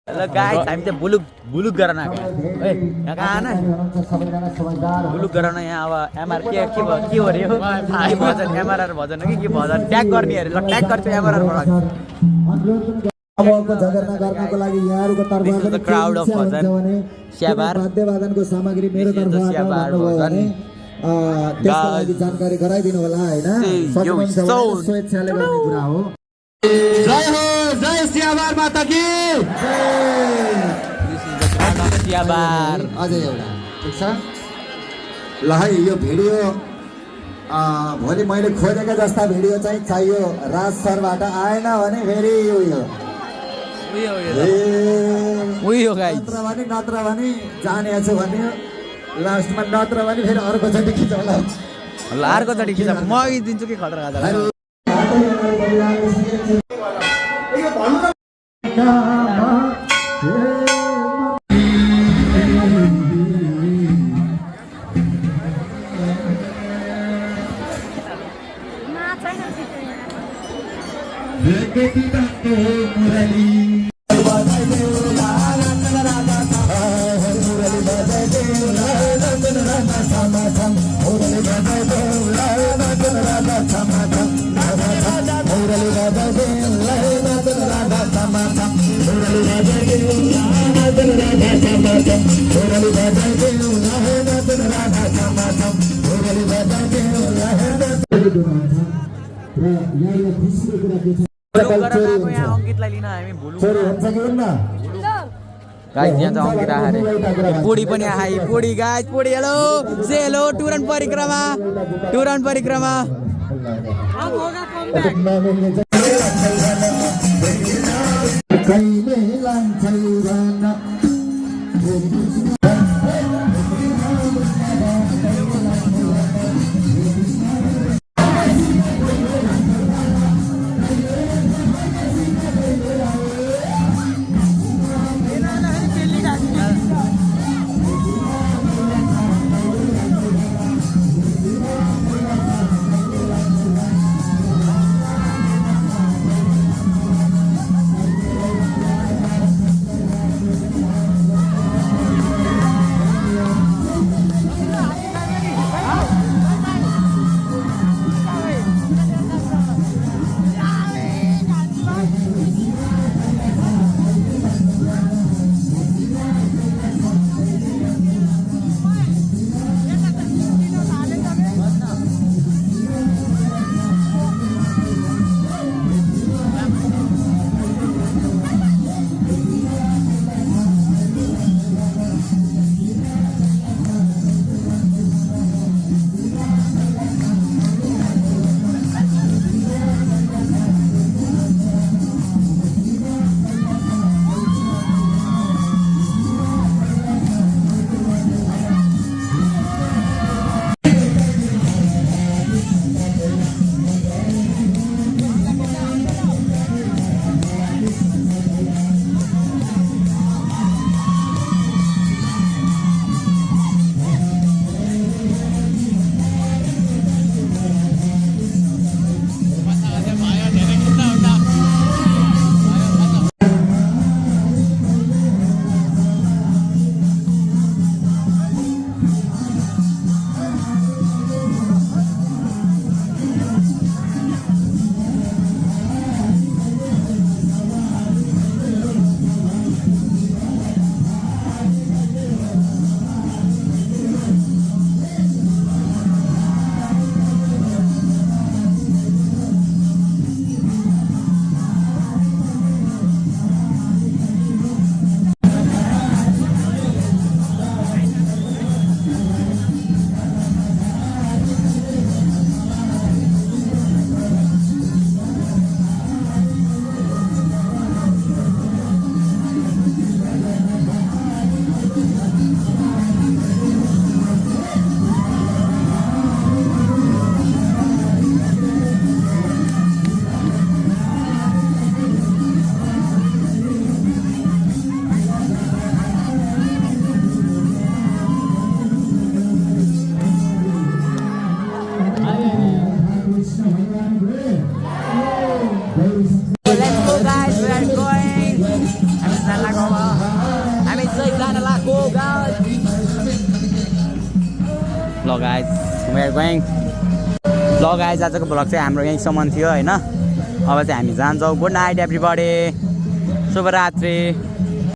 Hello guys हामी चाहिँ बुलुक गर्न आएको ए यहाँ कहाँ न बुलुक गराउन यहाँ अब एमआर के हो रे हो के भजन एमआरआर भजन हो कि भजन ट्याग गर्ने अरे ल ट्याग गर्छु एमआरआर बाट अबको झगडा गर्नको लागि यहाँहरुको तर्फबाट पनि क्राउड अफ भजन स्याबार वाद्यवादनको सामग्री मेरो तर्फबाट भने त्यसको लागि जानकारी गराइदिनु होला हैन स्वेच्छाले गर्ने कुरा हो। जय हो जय स्याबार माता की स्याबार अझै एउटा ठीक छ ल है यो भिडियो भोलि मैले खोजेका जस्ता भिडियो चाहिँ चाहियो राज सरबाट आएन भने फेरि उयो गाइस नत्र भने जाने छु भने लास्टमा नत्र भने फेरि अर्को चोटि खिचौला ल अर्को चोटि खिच म दिन्छु कि खतरा खाजा अंकितलाई लिन हामी भुलु गाइस यहाँ चाहिँ अंकित आहा रे पुडी पनि आइ पुडी गाइस पुडी हेलो से हेलो टुरन परिक्रमा go guys. ल गाइज we are going. ल गाइज आजको भ्लग चाहिँ हाम्रो यहीँसम्म थियो होइन। अब चाहिँ हामी जान्छौँ। गुड नाइट एभ्रीबडी, शुभरात्रि।